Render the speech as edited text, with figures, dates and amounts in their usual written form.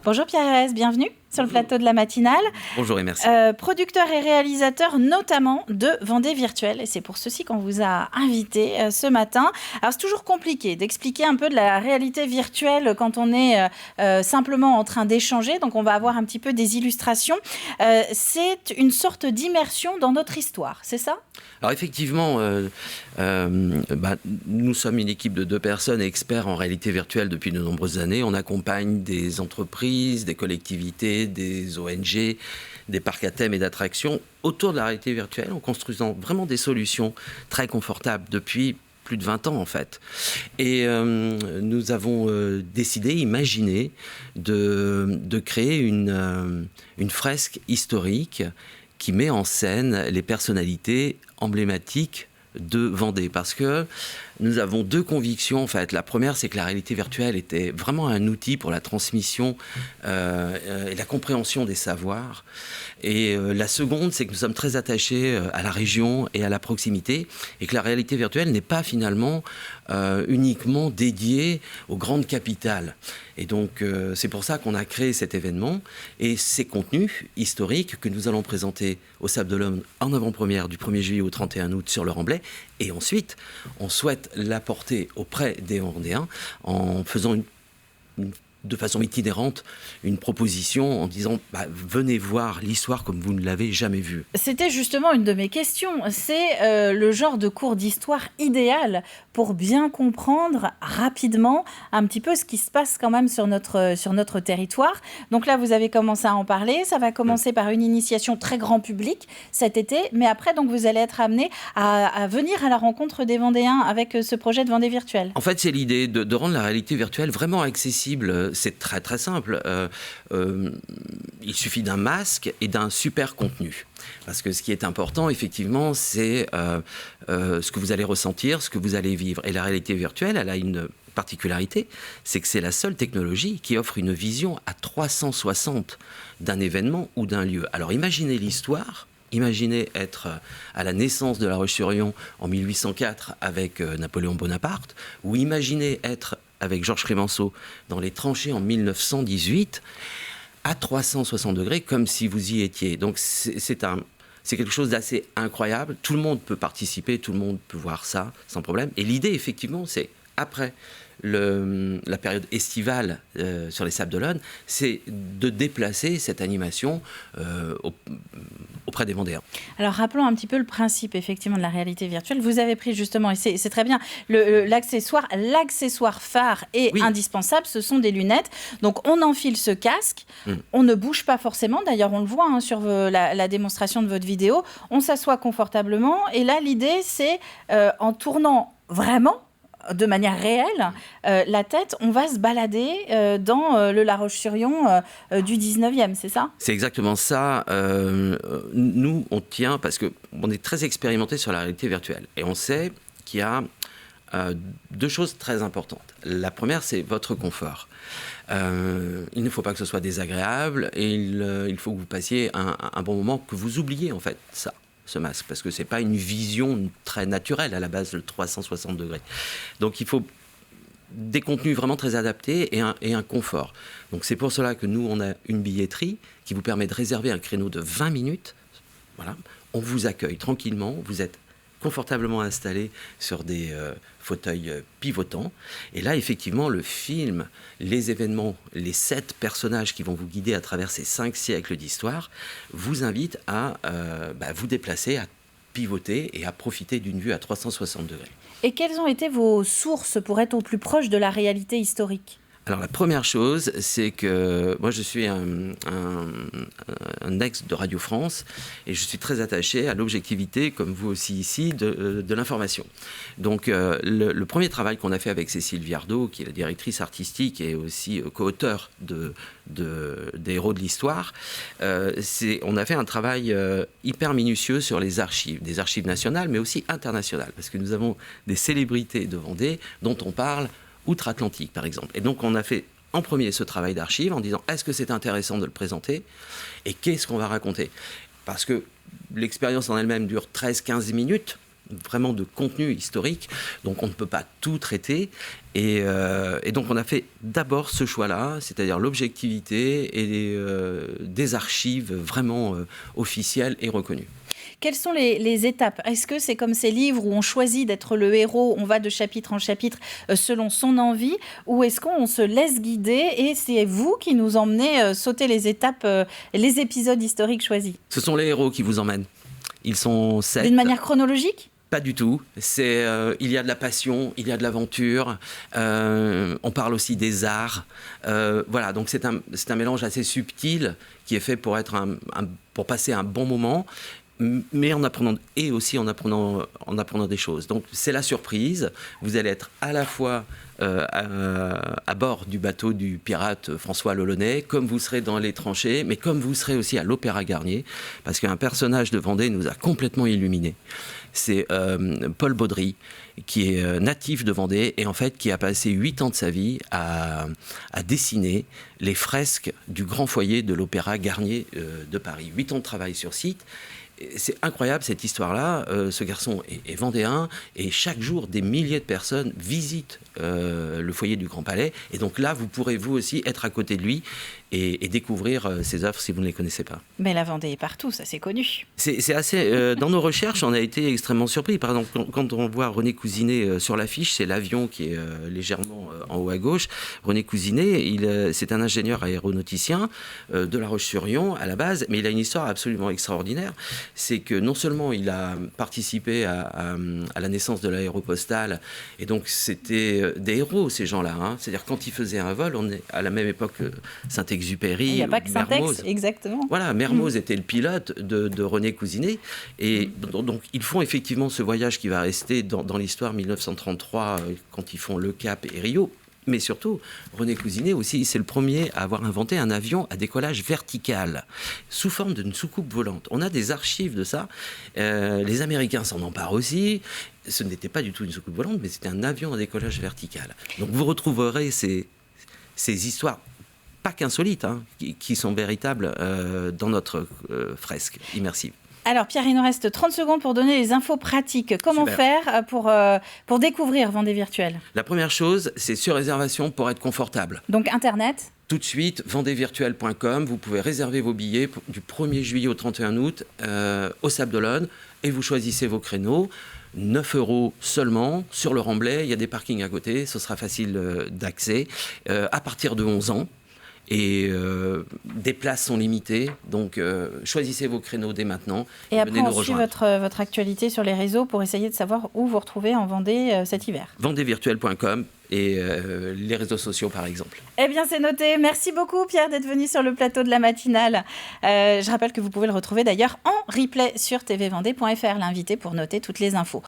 Bonjour Pierre Herès, bienvenue sur le plateau de la matinale. Bonjour et merci. Producteur et réalisateur notamment de Vendée Virtuelle. Et c'est pour ceci qu'on vous a invité ce matin. Alors c'est toujours compliqué d'expliquer un peu de la réalité virtuelle quand on est simplement en train d'échanger. Donc on va avoir un petit peu des illustrations. C'est une sorte d'immersion dans notre histoire, c'est ça ? Alors effectivement, nous sommes une équipe de 2 personnes experts en réalité virtuelle depuis de nombreuses années. On accompagne des entreprises, des collectivités, des ONG, des parcs à thème et d'attractions autour de la réalité virtuelle en construisant vraiment des solutions très confortables depuis plus de 20 ans en fait. Et nous avons imaginé de créer une fresque historique qui met en scène les personnalités emblématiques de Vendée. Parce que nous avons 2 convictions en fait. La première, c'est que la réalité virtuelle était vraiment un outil pour la transmission et la compréhension des savoirs. Et la seconde, c'est que nous sommes très attachés à la région et à la proximité, et que la réalité virtuelle n'est pas finalement uniquement dédiée aux grandes capitales. Et donc, c'est pour ça qu'on a créé cet événement et ces contenus historiques que nous allons présenter au Sables d'Olonne en avant-première du 1er juillet au 31 août sur le Remblai. Et ensuite, on souhaite l'apporter auprès des Vendéens en faisant de façon itinérante, une proposition en disant venez voir l'histoire comme vous ne l'avez jamais vue. C'était justement une de mes questions. C'est le genre de cours d'histoire idéal pour bien comprendre rapidement un petit peu ce qui se passe quand même sur notre territoire. Donc là, vous avez commencé à en parler. Ça va commencer par une initiation très grand public cet été. Mais après, donc, vous allez être amené à venir à la rencontre des Vendéens avec ce projet de Vendée Virtuelle. En fait, c'est l'idée de rendre la réalité virtuelle vraiment accessible. C'est très très simple. Il suffit d'un masque et d'un super contenu. Parce que ce qui est important, effectivement, c'est ce que vous allez ressentir, ce que vous allez vivre. Et la réalité virtuelle, elle a une particularité, c'est que c'est la seule technologie qui offre une vision à 360 d'un événement ou d'un lieu. Alors imaginez l'histoire. Imaginez être à la naissance de La Roche-sur-Yon en 1804 avec Napoléon Bonaparte, ou imaginez être avec Georges Clemenceau dans les tranchées en 1918 à 360 degrés, comme si vous y étiez. Donc c'est quelque chose d'assez incroyable. Tout le monde peut participer, tout le monde peut voir ça sans problème. Et l'idée, effectivement, c'est après la période estivale sur les Sables d'Olonne, c'est de déplacer cette animation auprès des Vendéens. Alors rappelons un petit peu le principe effectivement de la réalité virtuelle. Vous avez pris justement, et c'est très bien, l'accessoire phare et indispensable, ce sont des lunettes. Donc on enfile ce casque, on ne bouge pas forcément, d'ailleurs on le voit sur la démonstration de votre vidéo, on s'assoit confortablement et là l'idée c'est en tournant vraiment de manière réelle, la tête, on va se balader dans le La Roche-sur-Yon du 19e, c'est ça ? C'est exactement ça. Nous, on tient, parce qu'on est très expérimenté sur la réalité virtuelle. Et on sait qu'il y a 2 choses très importantes. La première, c'est votre confort. Il ne faut pas que ce soit désagréable et il faut que vous passiez un bon moment, que vous oubliez en fait ce masque, parce que c'est pas une vision très naturelle à la base de 360 degrés. Donc il faut des contenus vraiment très adaptés et un confort. Donc c'est pour cela que nous, on a une billetterie qui vous permet de réserver un créneau de 20 minutes. Voilà. On vous accueille tranquillement, vous êtes confortablement installé sur des fauteuils pivotants. Et là, effectivement, le film, les événements, les 7 personnages qui vont vous guider à travers ces 5 siècles d'histoire, vous invitent à vous déplacer, à pivoter et à profiter d'une vue à 360 degrés. Et quelles ont été vos sources pour être au plus proche de la réalité historique ? Alors la première chose, c'est que moi je suis un ex de Radio France et je suis très attaché à l'objectivité, comme vous aussi ici, de l'information. Donc le premier travail qu'on a fait avec Cécile Viardot, qui est la directrice artistique et aussi co-auteure des héros de l'histoire, on a fait un travail hyper minutieux sur les archives, des archives nationales mais aussi internationales, parce que nous avons des célébrités de Vendée dont on parle outre-Atlantique, par exemple. Et donc, on a fait en premier ce travail d'archives en disant est-ce que c'est intéressant de le présenter et qu'est-ce qu'on va raconter ? Parce que l'expérience en elle-même dure 13-15 minutes. vraiment de contenu historique, donc on ne peut pas tout traiter. Et donc on a fait d'abord ce choix-là, c'est-à-dire l'objectivité et des archives vraiment officielles et reconnues. Quelles sont les étapes ? Est-ce que c'est comme ces livres où on choisit d'être le héros, on va de chapitre en chapitre selon son envie, ou est-ce qu'on se laisse guider et c'est vous qui nous emmenez sauter les étapes, les épisodes historiques choisis ? Ce sont les héros qui vous emmènent. Ils sont 7. D'une manière chronologique ? Pas du tout. Il y a de la passion, il y a de l'aventure. On parle aussi des arts. Voilà, donc c'est un mélange assez subtil qui est fait pour pour passer un bon moment, mais en apprenant des choses. Donc c'est la surprise. Vous allez être à la fois à bord du bateau du pirate François Lelaunay, comme vous serez dans les tranchées, mais comme vous serez aussi à l'Opéra Garnier, parce qu'un personnage de Vendée nous a complètement illuminés. C'est Paul Baudry, qui est natif de Vendée et en fait qui a passé 8 ans de sa vie à dessiner les fresques du grand foyer de l'Opéra Garnier de Paris. 8 ans de travail sur site. C'est incroyable cette histoire-là. Ce garçon est vendéen et chaque jour des milliers de personnes visitent le foyer du Grand Palais. Et donc là, vous pourrez vous aussi être à côté de lui et découvrir ses œuvres si vous ne les connaissez pas. Mais la Vendée est partout, ça c'est connu. C'est assez. Dans nos recherches, on a été extrêmement surpris. Par exemple, quand on voit René Cousinet sur l'affiche, c'est l'avion qui est légèrement en haut à gauche. René Cousinet, c'est un ingénieur aéronauticien de La Roche-sur-Yon à la base, mais il a une histoire absolument extraordinaire. C'est que non seulement il a participé à la naissance de l'aéropostale, et donc c'était des héros ces gens-là. Hein. C'est-à-dire quand ils faisaient un vol, on est à la même époque que Saint-Exupéry. Il n'y a pas que Saint-Ex, exactement. Voilà, Mermoz était le pilote de René Cousinet. Et donc, ils font effectivement ce voyage qui va rester dans l'histoire 1933, quand ils font Le Cap et Rio. Mais surtout, René Cousinet aussi, c'est le premier à avoir inventé un avion à décollage vertical, sous forme d'une soucoupe volante. On a des archives de ça. Les Américains s'en emparent aussi. Ce n'était pas du tout une soucoupe volante, mais c'était un avion à décollage vertical. Donc vous retrouverez ces histoires, pas qu'insolites, hein, qui sont véritables dans notre fresque immersive. Alors Pierre, il nous reste 30 secondes pour donner les infos pratiques. Comment faire pour découvrir Vendée Virtuelle ? La première chose, c'est sur réservation pour être confortable. Donc Internet ? Tout de suite, vendéevirtuelle.com, vous pouvez réserver vos billets du 1er juillet au 31 août au Sables d'Olonne et vous choisissez vos créneaux. 9 € seulement sur le Remblai, il y a des parkings à côté, ce sera facile d'accès à partir de 11 ans. Et des places sont limitées, donc choisissez vos créneaux dès maintenant. Et après, on suit votre actualité sur les réseaux pour essayer de savoir où vous retrouvez en Vendée cet hiver. Vendéevirtuelle.com et les réseaux sociaux, par exemple. Eh bien, c'est noté. Merci beaucoup, Pierre, d'être venu sur le plateau de la matinale. Je rappelle que vous pouvez le retrouver d'ailleurs en replay sur tvvendée.fr, l'invité pour noter toutes les infos.